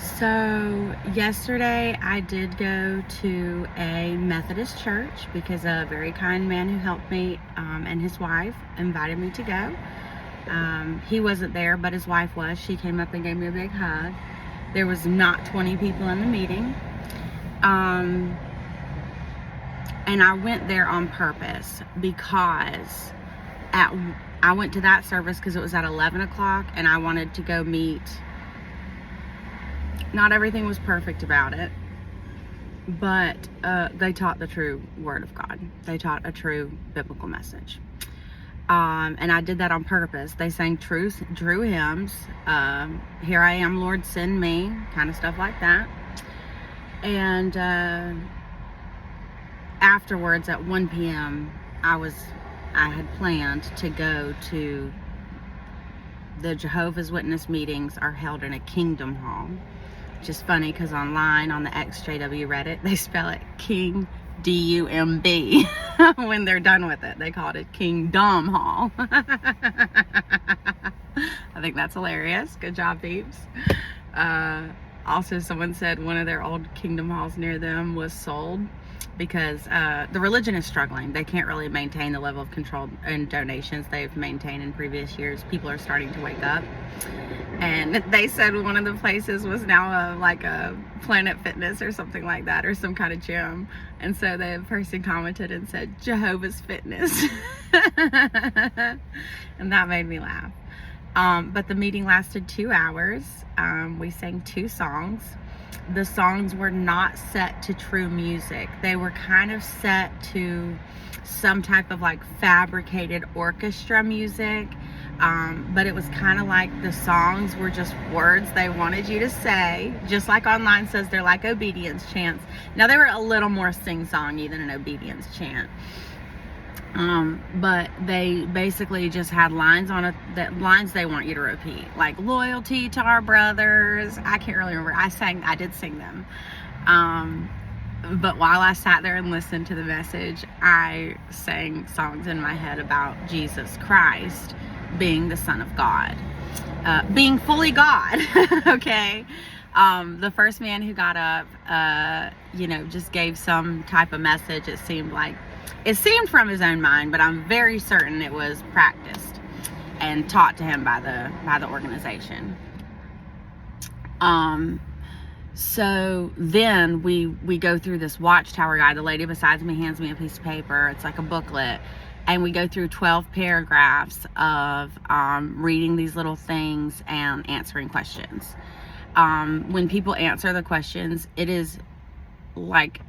So yesterday I did go to a Methodist church because a very kind man who helped me and his wife invited me to go. He wasn't there, but his wife was. She came up and gave me a big hug. There was not 20 people in the meeting. And I went there on purpose because I went to that service because it was at 11 o'clock and I wanted to go meet. Not everything was perfect about it, but they taught the true Word of God. They taught a true biblical message. And I did that on purpose. They sang true hymns. Here I am, Lord, send me, kind of stuff like that. And afterwards at 1 p.m., I had planned to go to the Jehovah's Witness meetings are held in a KingDUMB Hall. Which is funny because online on the XJW Reddit, they spell it KingDUMB. When they're done with it, they call it KingDUMB Hall. I think that's hilarious. Good job, peeps. Also, someone said one of their old KingDUMB Halls near them was sold because the religion is struggling. They can't really maintain the level of control and donations they've maintained in previous years. People are starting to wake up. And they said one of the places was now like a Planet Fitness or something like that, or some kind of gym. And so the person commented and said, Jehovah's Fitness. And that made me laugh. But the meeting lasted 2 hours. We sang 2 songs. The songs were not set to true music. They were kind of set to some type of like fabricated orchestra music. But it was kind of like the songs were just words they wanted you to say, just like online says they're like obedience chants. Now they were a little more sing-songy than an obedience chant, but they basically just had lines on it, that lines they want you to repeat, like loyalty to our brothers. I can't really remember. I did sing them. But while I sat there and listened to the message, I sang songs in my head about Jesus Christ being the Son of God, being fully God. Okay. The first man who got up, just gave some type of message. It seemed from his own mind, but I'm very certain it was practiced and taught to him by the organization. So then we go through this Watchtower guide. The lady beside me hands me a piece of paper. It's like a booklet. And we go through 12 paragraphs of reading these little things and answering questions. When people answer the questions, it is like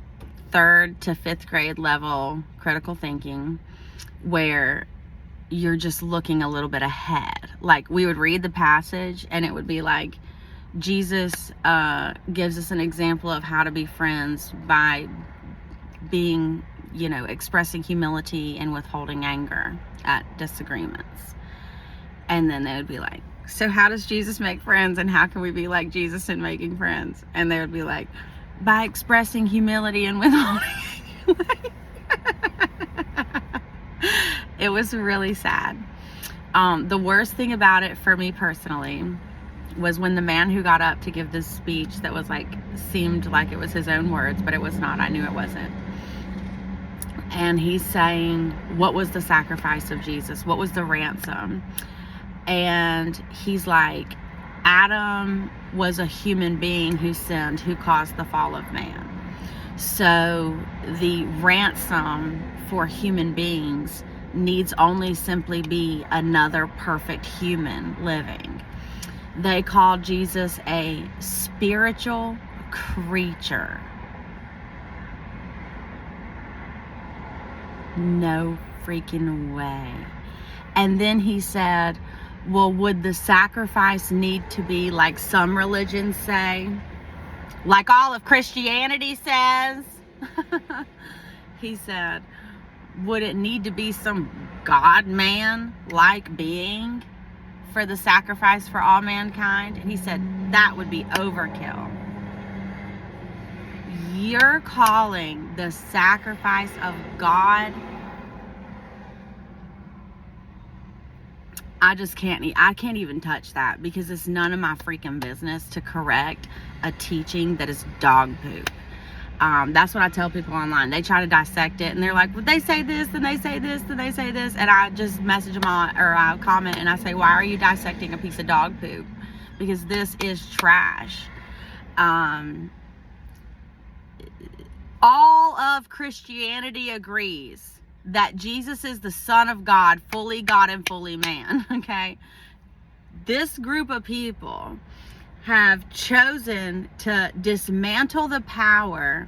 3rd to 5th grade level critical thinking, where you're just looking a little bit ahead. Like we would read the passage and it would be like, Jesus gives us an example of how to be friends by being, expressing humility and withholding anger at disagreements. And then they would be like, so how does Jesus make friends, and how can we be like Jesus in making friends? And they would be like, by expressing humility and withholding. It was really sad. The worst thing about it for me personally was when the man who got up to give this speech that was seemed like it was his own words, but it was not. I knew it wasn't. And he's saying, what was the sacrifice of Jesus? What was the ransom? And he's like, Adam was a human being who sinned, who caused the fall of man. So the ransom for human beings needs only simply be another perfect human living. They called Jesus a spiritual creature. No freaking way. And then he said, well, would the sacrifice need to be like some religions say? Like all of Christianity says? He said, would it need to be some God-man-like being for the sacrifice for all mankind? And he said, that would be overkill. You're calling the sacrifice of God I can't even touch that, because it's none of my freaking business to correct a teaching that is dog poop. That's what I tell people online. They try to dissect it, and they're like, well, they say this, then they say this, then they say this. And I just message them on, or I comment and I say, why are you dissecting a piece of dog poop? Because this is trash. All of Christianity agrees that Jesus is the Son of God and fully man, okay? This group of people have chosen to dismantle the power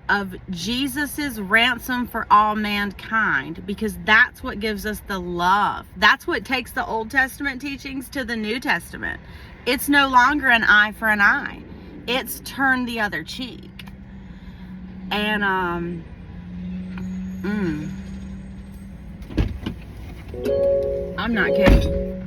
of Jesus's ransom for all mankind, because that's what gives us the love. That's what takes the Old Testament teachings to the New Testament. It's no longer an eye for an eye. It's turn the other cheek. And I'm not kidding.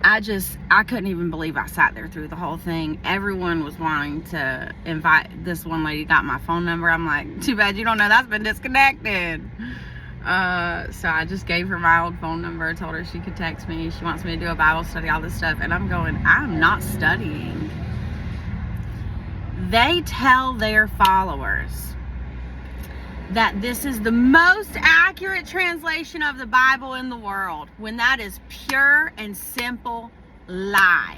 I couldn't even believe I sat there through the whole thing. Everyone was wanting to invite. This one lady got my phone number. I'm like, too bad you don't know that's been disconnected. So I just gave her my old phone number, told her she could text me. She wants me to do a Bible study, all this stuff. And I'm going, I'm not studying. They tell their followers that this is the most accurate translation of the Bible in the world, when that is pure and simple lie.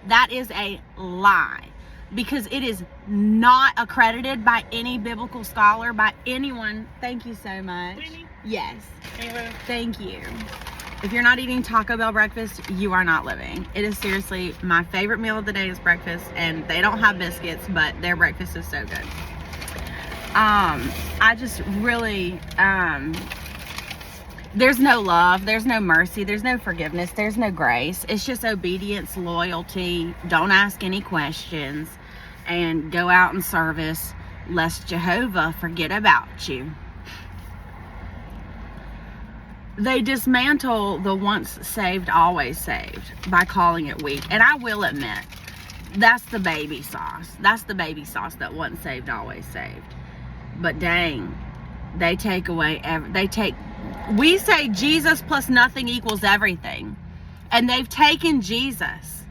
That is a lie, because it is not accredited by any biblical scholar, by anyone. Thank you so much. Winnie? Yes. Anyway. Thank you. If you're not eating Taco Bell breakfast, you are not living. It is seriously my favorite meal of the day is breakfast, and they don't have biscuits, but their breakfast is so good. I just really, there's no love, there's no mercy, there's no forgiveness, there's no grace. It's just obedience, loyalty, don't ask any questions, and go out in service, lest Jehovah forget about you. They dismantle the once saved, always saved by calling it weak. And I will admit, that's the baby sauce. That's the baby sauce, that once saved, always saved. But dang, they take away we say Jesus plus nothing equals everything. And they've taken Jesus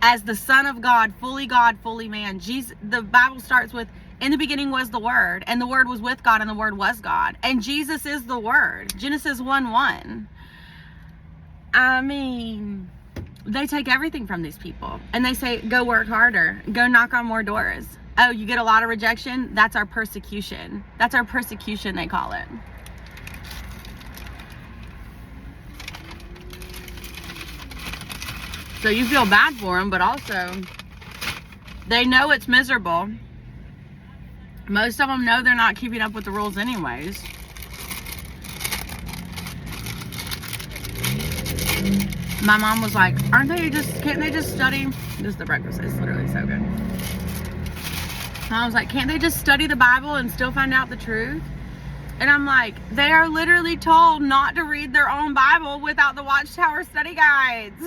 as the Son of God, fully man. Jesus, the Bible starts with, in the beginning was the Word, and the Word was with God, and the Word was God. And Jesus is the Word. Genesis 1:1. I mean, they take everything from these people. And they say, go work harder. Go knock on more doors. Oh, you get a lot of rejection? That's our persecution. That's our persecution, they call it. So you feel bad for them, but also they know it's miserable. Most of them know they're not keeping up with the rules anyways. My mom was like, can't they just study? This is the breakfast, it's literally so good. I was like, can't they just study the Bible and still find out the truth? And I'm like, they are literally told not to read their own Bible without the Watchtower study guides.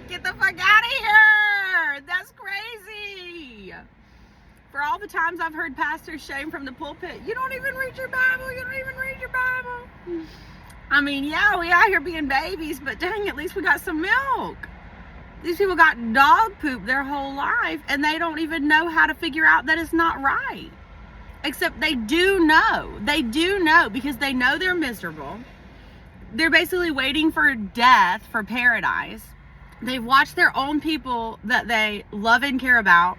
Get the fuck out of here! That's crazy! For all the times I've heard pastors shame from the pulpit, you don't even read your Bible, you don't even read your Bible. I mean, yeah, we out here being babies, but dang, at least we got some milk. These people got dog poop their whole life, and they don't even know how to figure out that it's not right. Except they do know. They do know, because they know they're miserable. They're basically waiting for death, for paradise. They've watched their own people that they love and care about.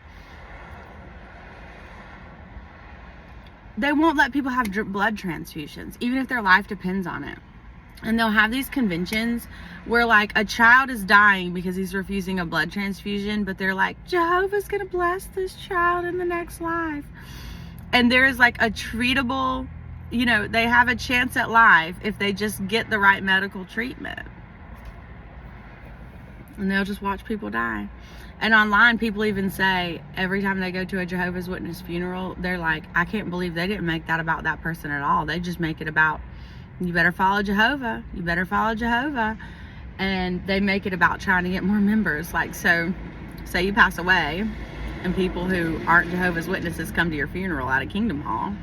They won't let people have blood transfusions, even if their life depends on it. And they'll have these conventions where, like, a child is dying because he's refusing a blood transfusion, but they're like, Jehovah's gonna bless this child in the next life. And there's like a treatable, they have a chance at life if they just get the right medical treatment. And they'll just watch people die. And online, people even say, every time they go to a Jehovah's Witness funeral, they're like, I can't believe they didn't make that about that person at all. They just make it about, you better follow Jehovah. You better follow Jehovah. And they make it about trying to get more members. Like, so, say you pass away, and people who aren't Jehovah's Witnesses come to your funeral at a KingDUMB Hall.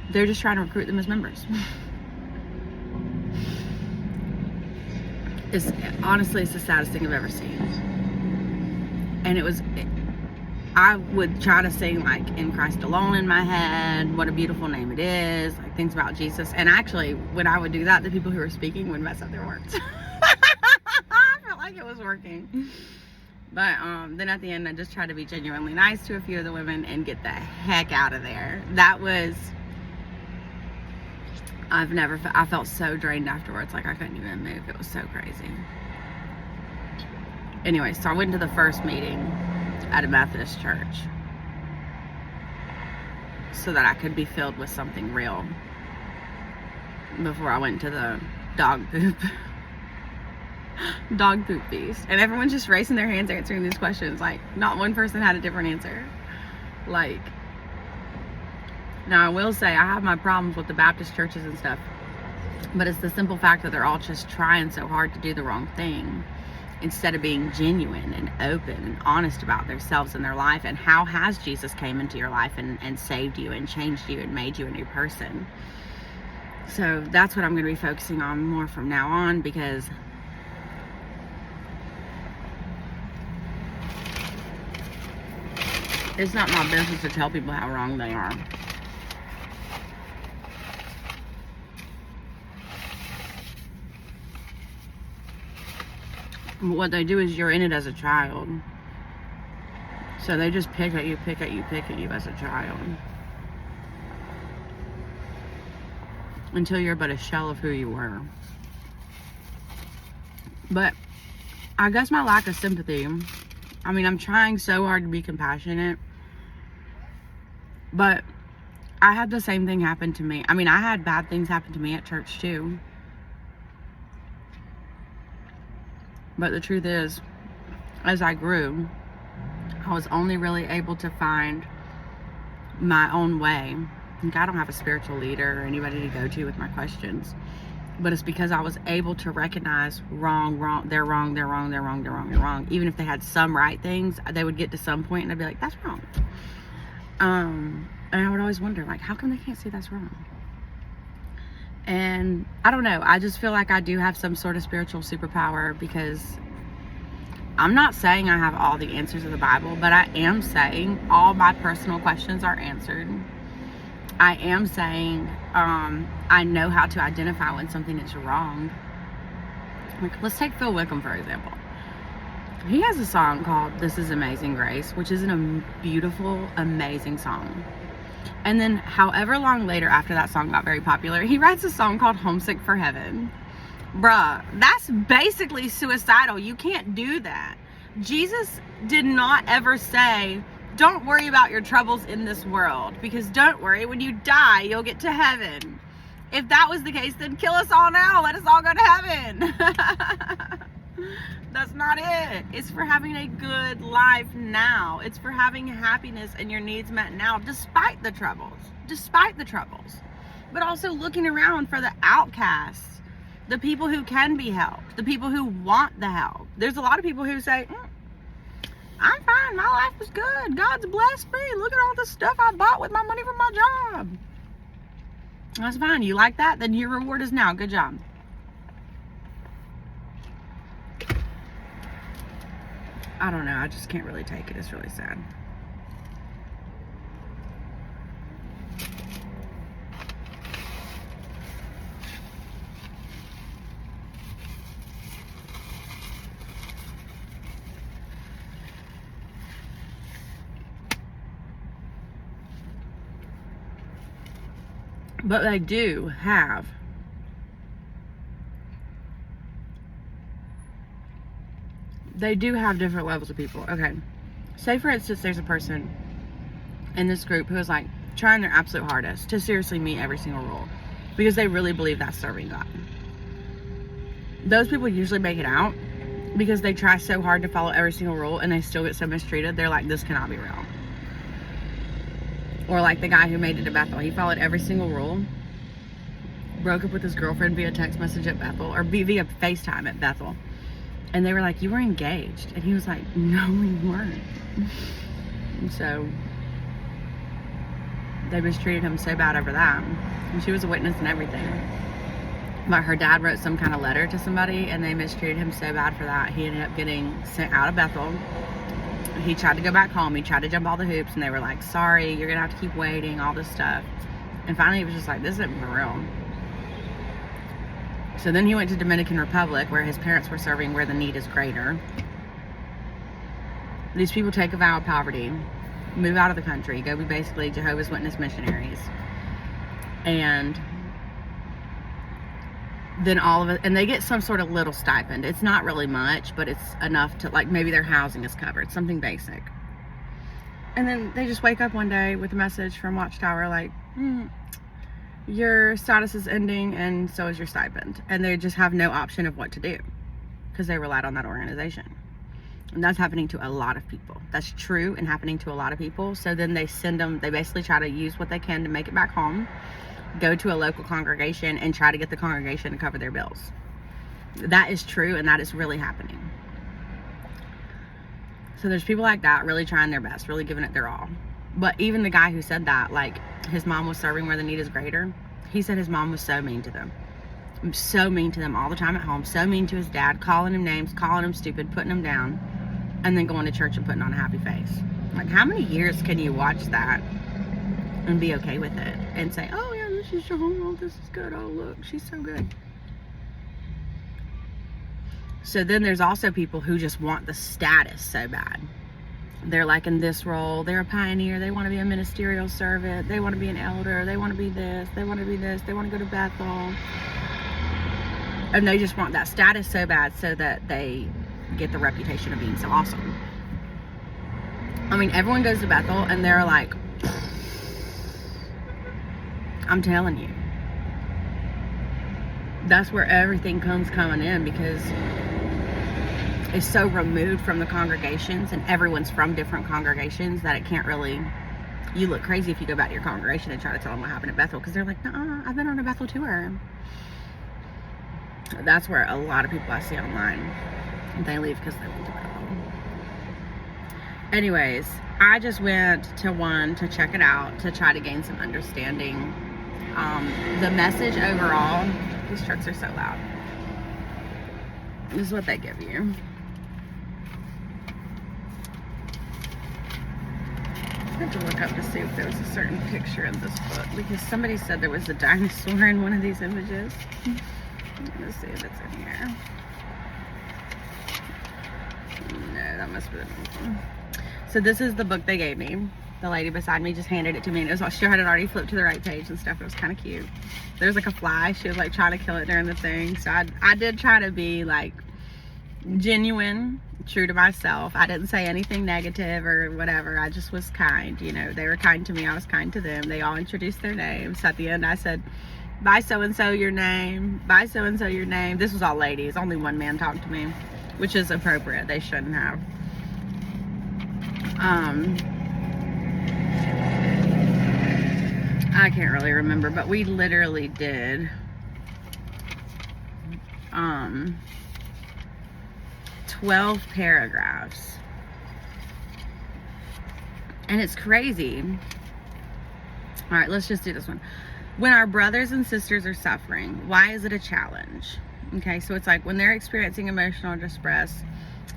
They're just trying to recruit them as members. It's honestly, it's the saddest thing I've ever seen. And I would try to sing like "In Christ Alone" in my head, what a beautiful name it is, like things about Jesus. And actually, when I would do that, the people who were speaking would mess up their words. I felt like it was working. But then at the end, I just tried to be genuinely nice to a few of the women and get the heck out of there. I felt so drained afterwards, like I couldn't even move. It was so crazy. Anyway, so I went to the first meeting at a Methodist church so that I could be filled with something real before I went to the dog poop feast. And everyone's just raising their hands answering these questions. Like, not one person had a different answer. Like, now I will say I have my problems with the Baptist churches and stuff, but it's the simple fact that they're all just trying so hard to do the wrong thing instead of being genuine and open and honest about themselves and their life, and how has Jesus came into your life and saved you and changed you and made you a new person. So that's what I'm going to be focusing on more from now on, because it's not my business to tell people how wrong they are. What they do is, you're in it as a child. So they just pick at you as a child. Until you're but a shell of who you were. But I guess my lack of sympathy, I mean, I'm trying so hard to be compassionate, but I had the same thing happen to me. I mean, I had bad things happen to me at church too. But the truth is, as I grew, I was only really able to find my own way. Like, I don't have a spiritual leader or anybody to go to with my questions. But it's because I was able to recognize they're wrong. Even if they had some right things, they would get to some point and I'd be like, that's wrong. And I would always wonder, like, how come they can't see that's wrong? And I don't know, I just feel like I do have some sort of spiritual superpower, because I'm not saying I have all the answers of the Bible, but I am saying all my personal questions are answered. I am saying I know how to identify when something is wrong. Like, let's take Phil Wickham, for example. He has a song called "This Is Amazing Grace," which is a beautiful, amazing song. And then however long later after that song got very popular, he writes a song called "Homesick for Heaven." Bruh, that's basically suicidal. You can't do that. Jesus did not ever say, don't worry about your troubles in this world, because don't worry, when you die, you'll get to heaven. If that was the case, then kill us all now. Let us all go to heaven. That's not it. It's for having a good life now. It's for having happiness and your needs met now, despite the troubles. But also looking around for the outcasts, the people who can be helped, the people who want the help. There's a lot of people who say, I'm fine, my life was good, God's blessed me, look at all the stuff I bought with my money from my job. That's fine. You like that? Then your reward is now. Good job. I don't know. I just can't really take it. It's really sad. But they do have different levels of people. Okay. Say, for instance, there's a person in this group who is like trying their absolute hardest to seriously meet every single rule because they really believe that's serving God. Those people usually make it out because they try so hard to follow every single rule and they still get so mistreated. They're like, this cannot be real. Or like the guy who made it to Bethel. He followed every single rule, broke up with his girlfriend via text message at Bethel, or via FaceTime at Bethel. And they were like, you were engaged. And he was like, no, we weren't. And so they mistreated him so bad over that. And she was a witness and everything. But her dad wrote some kind of letter to somebody, and they mistreated him so bad for that. He ended up getting sent out of Bethel. He tried to go back home. He tried to jump all the hoops, and they were like, sorry, you're going to have to keep waiting, all this stuff. And finally, he was just like, this isn't for real. So then he went to Dominican Republic, where his parents were serving where the need is greater. These people take a vow of poverty, move out of the country, go be basically Jehovah's Witness missionaries. And then all of it, and they get some sort of little stipend. It's not really much, but it's enough to, like, maybe their housing is covered, something basic. And then they just wake up one day with a message from Watchtower like, your status is ending and so is your stipend. And they just have no option of what to do because they relied on that organization. And that's happening to a lot of people. That's true and happening to a lot of people. So then they send them, they basically try to use what they can to make it back home, go to a local congregation and try to get the congregation to cover their bills. That is true, and that is really happening. So there's people like that really trying their best, really giving it their all. But even the guy who said that, like, his mom was serving where the need is greater, he said his mom was so mean to them. So mean to them all the time at home. So mean to his dad, calling him names, calling him stupid, putting him down, and then going to church and putting on a happy face. Like, how many years can you watch that and be okay with it and say, oh yeah, this is Jehovah, oh, this is good, oh look, she's so good. So then there's also people who just want the status so bad. They're like in this role, they're a pioneer, they want to be a ministerial servant, they want to be an elder, they want to be this, they want to be this, they want to go to Bethel. And they just want that status so bad so that they get the reputation of being so awesome. I mean, everyone goes to Bethel and they're like, I'm telling you, that's where everything comes coming in, because it's so removed from the congregations and everyone's from different congregations that it can't really, you look crazy if you go back to your congregation and try to tell them what happened at Bethel, because they're like, nah, I've been on a Bethel tour. That's where a lot of people I see online, they leave because they went to Bethel. Anyways, I just went to one to check it out, to try to gain some understanding. The message overall, these trucks are so loud. This is what they give you. I had to look up to see if there was a certain picture in this book, because somebody said there was a dinosaur in one of these images. Let's see if it's in here. No, that must be the one. So this is the book they gave me. The lady beside me just handed it to me, and it was, she had it already flipped to the right page and stuff. It was kind of cute. There's like a fly. She was like trying to kill it during the thing. So I did try to be like genuine, true to myself. I didn't say anything negative or whatever. I just was kind. You know, they were kind to me. I was kind to them. They all introduced their names. So at the end, I said, bye so-and-so, your name. Bye so-and-so, your name. This was all ladies. Only one man talked to me, which is appropriate. They shouldn't have. I can't really remember, but we literally did 12 paragraphs. And it's crazy. All right, let's just do this one. When our brothers and sisters are suffering, why is it a challenge? Okay, so it's like when they're experiencing emotional distress,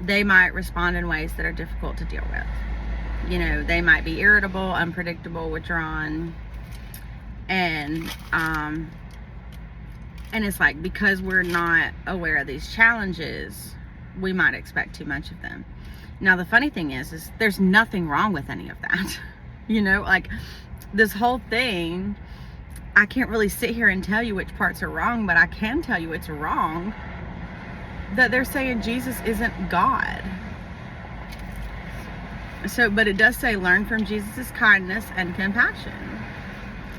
they might respond in ways that are difficult to deal with. You know, they might be irritable, unpredictable, withdrawn. And it's like, because we're not aware of these challenges, we might expect too much of them. Now, the funny thing is there's nothing wrong with any of that. You know, like this whole thing, I can't really sit here and tell you which parts are wrong, but I can tell you it's wrong that they're saying Jesus isn't God. So, but it does say, learn from Jesus's kindness and compassion.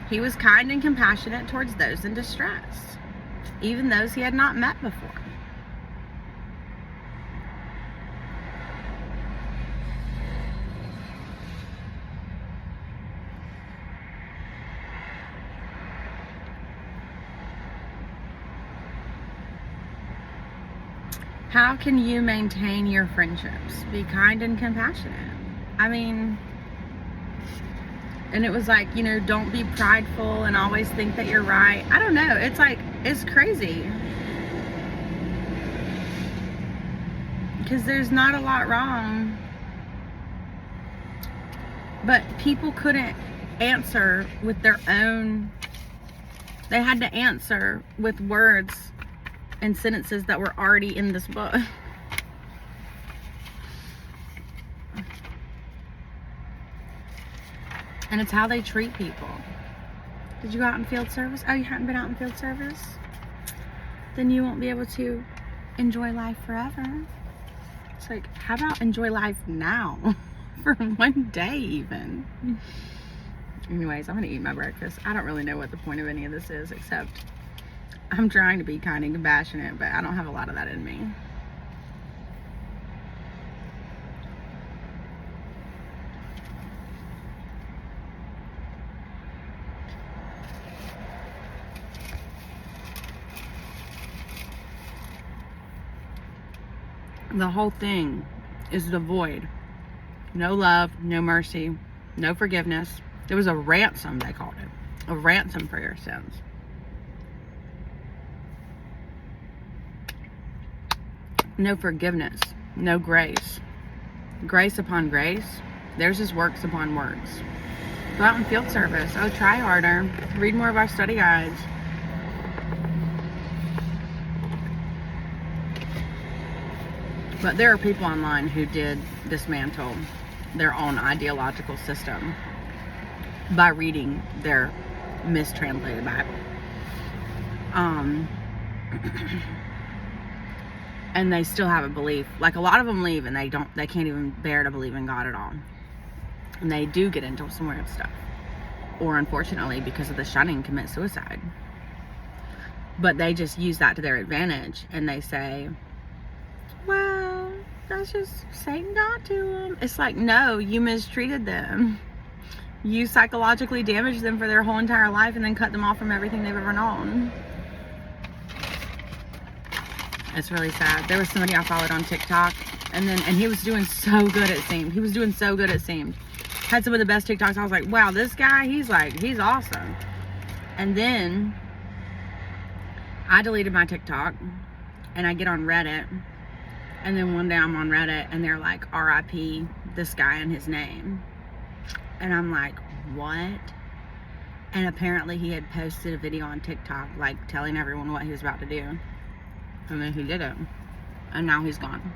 He was kind and compassionate towards those in distress, even those he had not met before. How can you maintain your friendships? Be kind and compassionate. I mean, and it was like, you know, don't be prideful and always think that you're right. I don't know. It's like, It's crazy. Because there's not a lot wrong. But people couldn't answer with their own. They had to answer with words and sentences that were already in this book. And it's how they treat people. Did you go out in field service? Oh, you haven't been out in field service? Then you won't be able to enjoy life forever. It's like, how about enjoy life now? For one day even. Anyways, I'm gonna eat my breakfast. I don't really know what the point of any of this is, except I'm trying to be kind and compassionate, but I don't have a lot of that in me. The whole thing is devoid. No love, no mercy, no forgiveness. There was a ransom, they called it. A ransom for your sins. No forgiveness, no grace. Grace upon grace. Theirs is works upon works. Go out in field service. Oh, try harder. Read more of our study guides. But there are people online who did dismantle their own ideological system by reading their mistranslated Bible. And they still have a belief. Like, a lot of them leave and they can't even bear to believe in God at all. And they do get into some weird stuff. Or unfortunately, because of the shunning, commit suicide. But they just use that to their advantage. And they say, well, that's just Satan got to them. It's like, no, you mistreated them. You psychologically damaged them for their whole entire life and then cut them off from everything they've ever known. It's really sad. There was somebody I followed on TikTok, and he was doing so good, it seemed. He was doing so good, it seemed. Had some of the best TikToks. I was like, wow, this guy, he's awesome. And then I deleted my TikTok, and I get on Reddit, and then one day I'm on Reddit, and they're like, RIP this guy and his name. And I'm like, what? And apparently he had posted a video on TikTok, like, telling everyone what he was about to do. And then he did it. And now he's gone.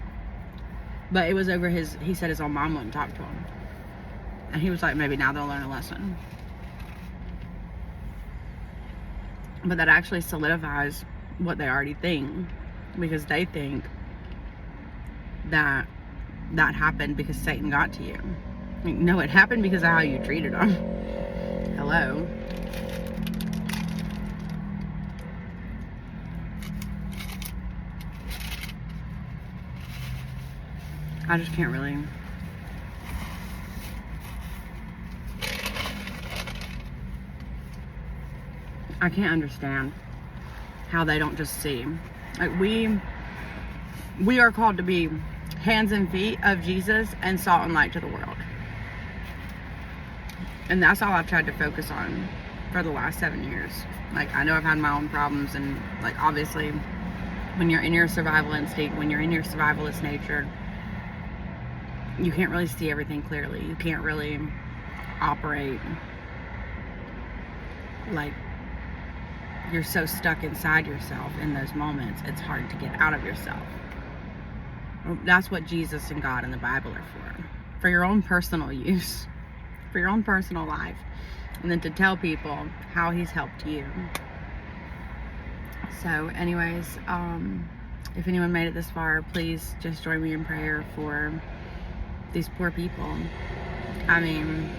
But it was over he said his own mom wouldn't talk to him. And he was like, maybe now they'll learn a lesson. But that actually solidifies what they already think. Because they think that happened because Satan got to you. Like, no, it happened because of how you treated him. Hello. I just can't really. I can't understand how they don't just see. Like, we are called to be hands and feet of Jesus and salt and light to the world. And that's all I've tried to focus on for the last 7 years. Like, I know I've had my own problems, and like, obviously when you're in your survival instinct, when you're in your survivalist nature, you can't really see everything clearly. You can't really operate. Like, you're so stuck inside yourself in those moments, it's hard to get out of yourself. That's what Jesus and God and the Bible are for your own personal use, for your own personal life, and then to tell people how he's helped you. So anyways, if anyone made it this far, please just join me in prayer for these poor people. I mean,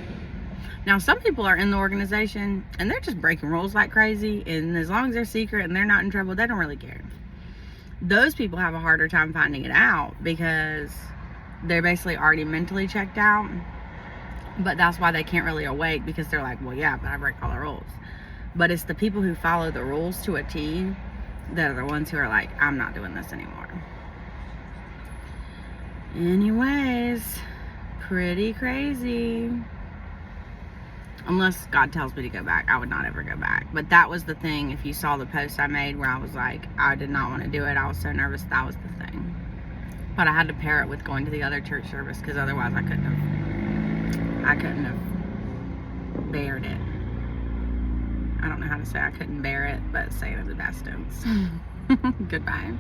now some people are in the organization and they're just breaking rules like crazy, and as long as they're secret and they're not in trouble, they don't really care. Those people have a harder time finding it out because they're basically already mentally checked out. But that's why they can't really awake, because they're like, well, yeah, but I break all the rules. But it's the people who follow the rules to a T that are the ones who are like, I'm not doing this anymore. Anyways, pretty crazy. Unless God tells me to go back, I would not ever go back. But that was the thing. If you saw the post I made where I was like, I did not want to do it. I was so nervous. That was the thing. But I had to pair it with going to the other church service because otherwise I couldn't have bared it. I don't know how to say I couldn't bear it, but say it in the past tense. Goodbye.